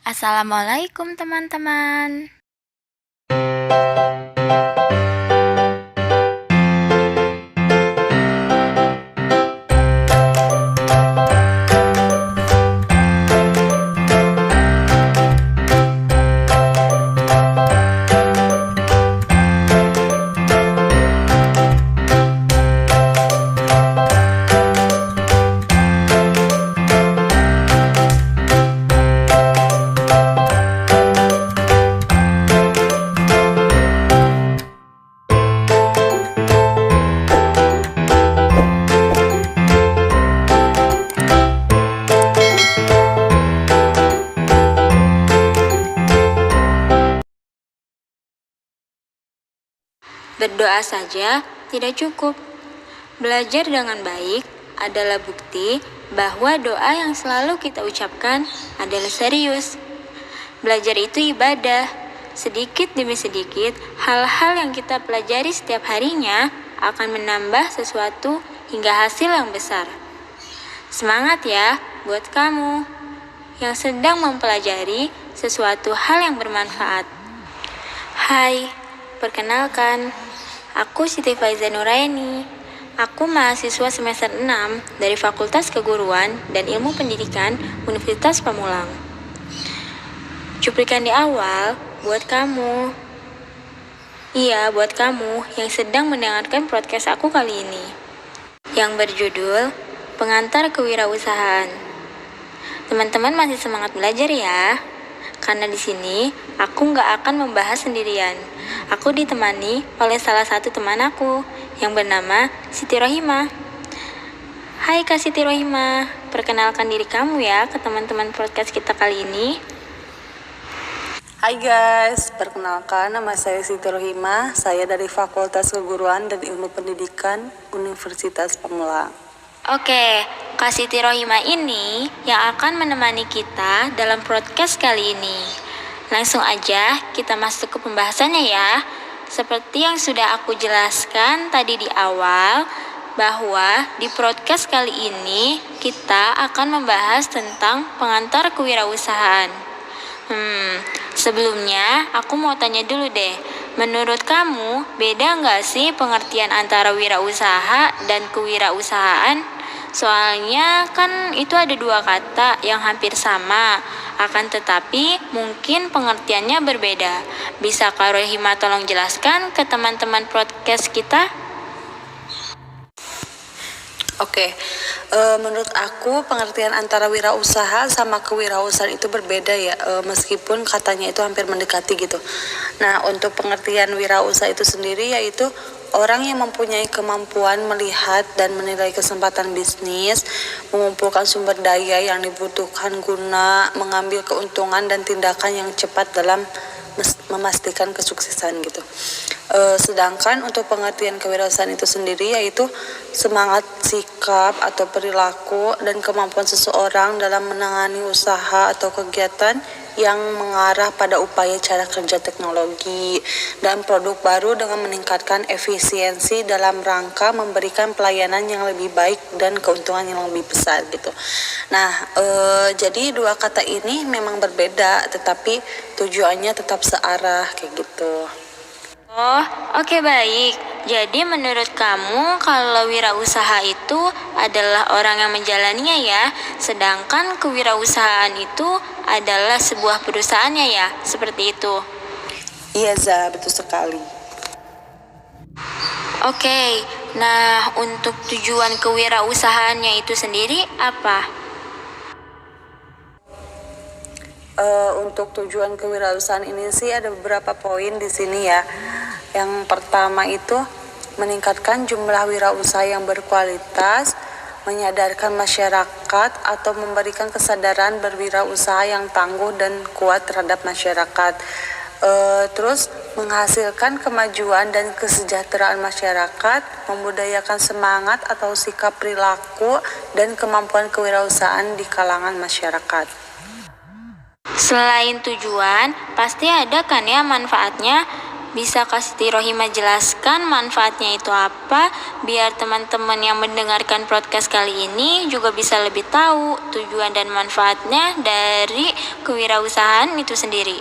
Assalamualaikum teman-teman. Berdoa saja tidak cukup. Belajar dengan baik adalah bukti bahwa doa yang selalu kita ucapkan adalah serius. Belajar itu ibadah. Sedikit demi sedikit, hal-hal yang kita pelajari setiap harinya akan menambah sesuatu hingga hasil yang besar. Semangat ya buat kamu yang sedang mempelajari sesuatu hal yang bermanfaat. Hai, perkenalkan, aku Siti Faiza Nuraini. Aku mahasiswa semester 6 dari Fakultas Keguruan dan Ilmu Pendidikan Universitas Pamulang. Cuplikan di awal buat kamu. Iya, buat kamu yang sedang mendengarkan podcast aku kali ini. Yang berjudul Pengantar Kewirausahaan. Teman-teman masih semangat belajar ya? Karena di sini aku nggak akan membahas sendirian. Aku ditemani oleh salah satu teman aku yang bernama Siti Rohimah. Hai Kak Siti Rohimah, perkenalkan diri kamu ya ke teman-teman podcast kita kali ini. Hai guys, perkenalkan nama saya Siti Rohimah. Saya dari Fakultas Keguruan dan Ilmu Pendidikan Universitas Pamulang. Oke, Kak Siti Rohimah ini yang akan menemani kita dalam podcast kali ini. Langsung aja kita masuk ke pembahasannya ya. Seperti yang sudah aku jelaskan tadi di awal, bahwa di podcast kali ini kita akan membahas tentang pengantar kewirausahaan. Sebelumnya aku mau tanya dulu deh, menurut kamu beda nggak sih pengertian antara wirausaha dan kewirausahaan? Soalnya kan itu ada dua kata yang hampir sama, akan tetapi mungkin pengertiannya berbeda. Bisa Kak Rohimah tolong jelaskan ke teman-teman podcast kita? Oke, menurut aku pengertian antara wirausaha sama kewirausahaan itu berbeda ya, meskipun katanya itu hampir mendekati gitu. Nah, untuk pengertian wirausaha itu sendiri yaitu orang yang mempunyai kemampuan melihat dan menilai kesempatan bisnis, mengumpulkan sumber daya yang dibutuhkan guna mengambil keuntungan dan tindakan yang cepat dalam memastikan kesuksesan gitu. Sedangkan untuk pengertian kewirausahaan itu sendiri yaitu semangat, sikap atau perilaku dan kemampuan seseorang dalam menangani usaha atau kegiatan yang mengarah pada upaya cara kerja teknologi dan produk baru dengan meningkatkan efisiensi dalam rangka memberikan pelayanan yang lebih baik dan keuntungan yang lebih besar gitu. Nah, jadi dua kata ini memang berbeda tetapi tujuannya tetap searah kayak gitu. Oh, oke baik. Jadi menurut kamu kalau wirausaha itu adalah orang yang menjalaninya ya, sedangkan kewirausahaan itu adalah sebuah perusahaannya ya, seperti itu. Iya Za, betul sekali. Oke, nah untuk tujuan kewirausahaannya itu sendiri apa? Untuk tujuan kewirausahaan ini sih ada beberapa poin di sini ya. Yang pertama itu meningkatkan jumlah wirausaha yang berkualitas, menyadarkan masyarakat atau memberikan kesadaran berwirausaha yang tangguh dan kuat terhadap masyarakat. Terus menghasilkan kemajuan dan kesejahteraan masyarakat, membudayakan semangat atau sikap perilaku dan kemampuan kewirausahaan di kalangan masyarakat. Selain tujuan, pasti ada kan ya manfaatnya. Bisa Kak Siti Rohima jelaskan manfaatnya itu apa, biar teman-teman yang mendengarkan podcast kali ini juga bisa lebih tahu tujuan dan manfaatnya dari kewirausahaan itu sendiri.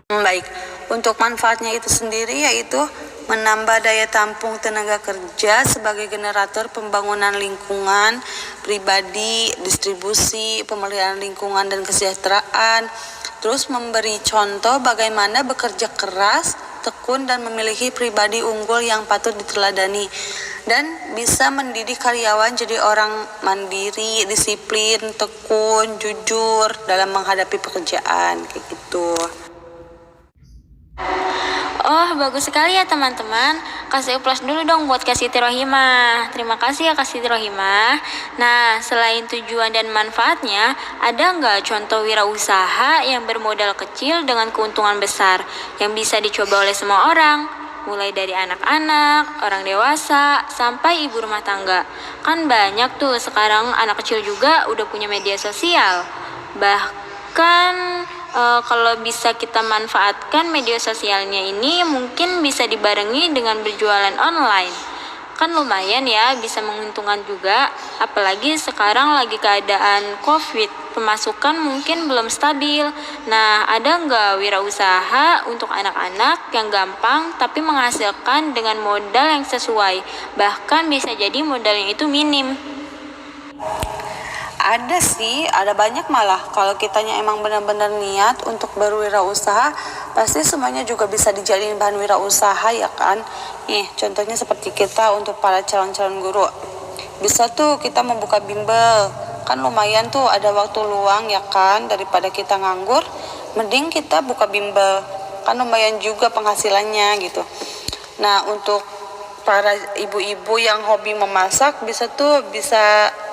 Baik, untuk manfaatnya itu sendiri yaitu menambah daya tampung tenaga kerja sebagai generator pembangunan lingkungan, pribadi, distribusi, pemeliharaan lingkungan dan kesejahteraan, terus memberi contoh bagaimana bekerja keras, tekun dan memiliki pribadi unggul yang patut diteladani, dan bisa mendidik karyawan jadi orang mandiri, disiplin, tekun, jujur dalam menghadapi pekerjaan kayak gitu. Oh, bagus sekali ya teman-teman. Kasih plus dulu dong buat Kak Siti Rohima. Terima kasih ya Kak Siti Rohima. Nah, selain tujuan dan manfaatnya, ada nggak contoh wirausaha yang bermodal kecil dengan keuntungan besar yang bisa dicoba oleh semua orang? Mulai dari anak-anak, orang dewasa, sampai ibu rumah tangga. Kan banyak tuh sekarang anak kecil juga udah punya media sosial. Bahkan kalau bisa kita manfaatkan media sosialnya ini mungkin bisa dibarengi dengan berjualan online. Kan lumayan ya, bisa menguntungkan juga. Apalagi sekarang lagi keadaan COVID, pemasukan mungkin belum stabil. Nah, ada nggak wirausaha untuk anak-anak yang gampang tapi menghasilkan dengan modal yang sesuai? Bahkan bisa jadi modalnya itu minim. Ada sih, ada banyak malah. Kalau kitanya emang benar-benar niat untuk berwirausaha, pasti semuanya juga bisa dijadiin bahan wirausaha ya kan. Nih, contohnya seperti kita untuk para calon-calon guru. Bisa tuh kita membuka bimbel. Kan lumayan tuh ada waktu luang ya kan, daripada kita nganggur, mending kita buka bimbel. Kan lumayan juga penghasilannya gitu. Nah, untuk para ibu-ibu yang hobi memasak, bisa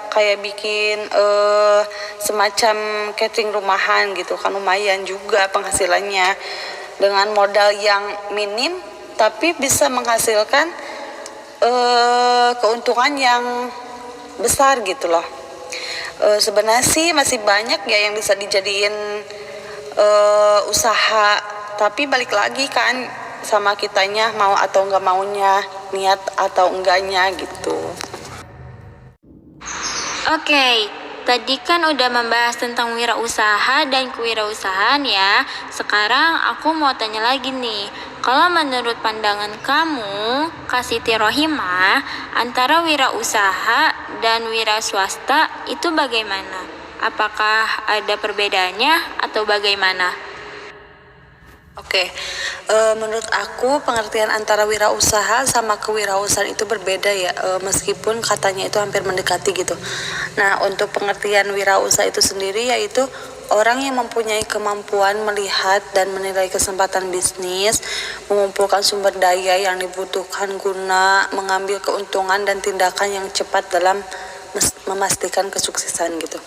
kayak bikin semacam catering rumahan gitu kan, lumayan juga penghasilannya dengan modal yang minim tapi bisa menghasilkan keuntungan yang besar gitu loh. Sebenarnya sih masih banyak ya yang bisa dijadiin usaha, tapi balik lagi kan sama kitanya mau atau nggak maunya, niat atau enggaknya gitu. Oke, tadi kan udah membahas tentang wirausaha dan kewirausahaan ya. Sekarang aku mau tanya lagi nih. Kalau menurut pandangan kamu, Kak Siti Rohima, antara wirausaha dan wira swasta itu bagaimana? Apakah ada perbedaannya atau bagaimana? Oke, menurut aku pengertian antara wirausaha sama kewirausahaan itu berbeda ya, meskipun katanya itu hampir mendekati gitu. Nah, untuk pengertian wirausaha itu sendiri yaitu orang yang mempunyai kemampuan melihat dan menilai kesempatan bisnis, mengumpulkan sumber daya yang dibutuhkan guna mengambil keuntungan dan tindakan yang cepat dalam memastikan kesuksesan gitu.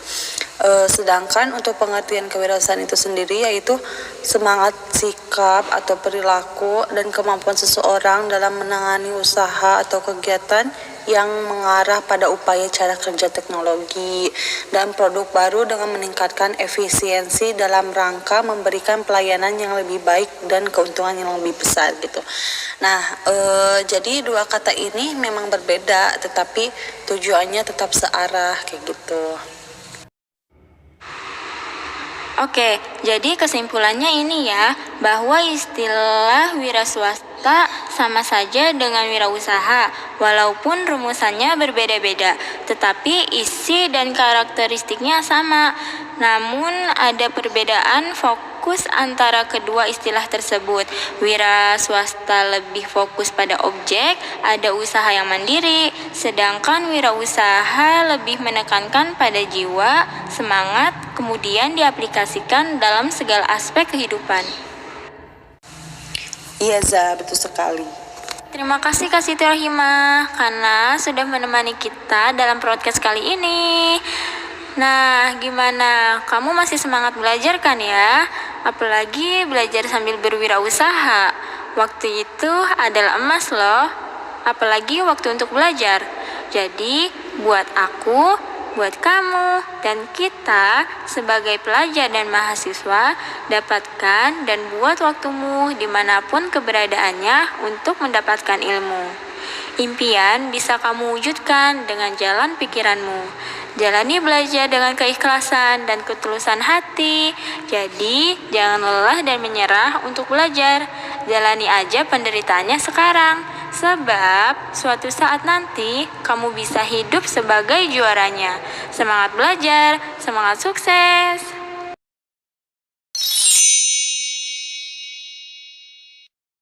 Sedangkan untuk pengertian kewirausahaan itu sendiri yaitu semangat, sikap atau perilaku dan kemampuan seseorang dalam menangani usaha atau kegiatan yang mengarah pada upaya cara kerja teknologi dan produk baru dengan meningkatkan efisiensi dalam rangka memberikan pelayanan yang lebih baik dan keuntungan yang lebih besar gitu. Nah, jadi dua kata ini memang berbeda tetapi tujuannya tetap searah kayak gitu. Oke, jadi kesimpulannya ini ya, bahwa istilah wira swasta sama saja dengan wirausaha, walaupun rumusannya berbeda-beda, tetapi isi dan karakteristiknya sama. Namun ada perbedaan fokus antara kedua istilah tersebut. Wira swasta lebih fokus pada objek, ada usaha yang mandiri, sedangkan wirausaha lebih menekankan pada jiwa, semangat, kemudian diaplikasikan dalam segala aspek kehidupan. Iya Za, betul sekali. Terima kasih Kak Siti Rohima karena sudah menemani kita dalam podcast kali ini. Nah, gimana? Kamu masih semangat belajar kan ya? Apalagi belajar sambil berwirausaha. Waktu itu adalah emas loh. Apalagi waktu untuk belajar. Jadi, buat aku, buat kamu dan kita sebagai pelajar dan mahasiswa, dapatkan dan buat waktumu dimanapun keberadaannya untuk mendapatkan ilmu. Impian bisa kamu wujudkan dengan jalan pikiranmu. Jalani belajar dengan keikhlasan dan ketulusan hati. Jadi, jangan lelah dan menyerah untuk belajar. Jalani aja penderitaannya sekarang. Sebab, suatu saat nanti, kamu bisa hidup sebagai juaranya. Semangat belajar, semangat sukses!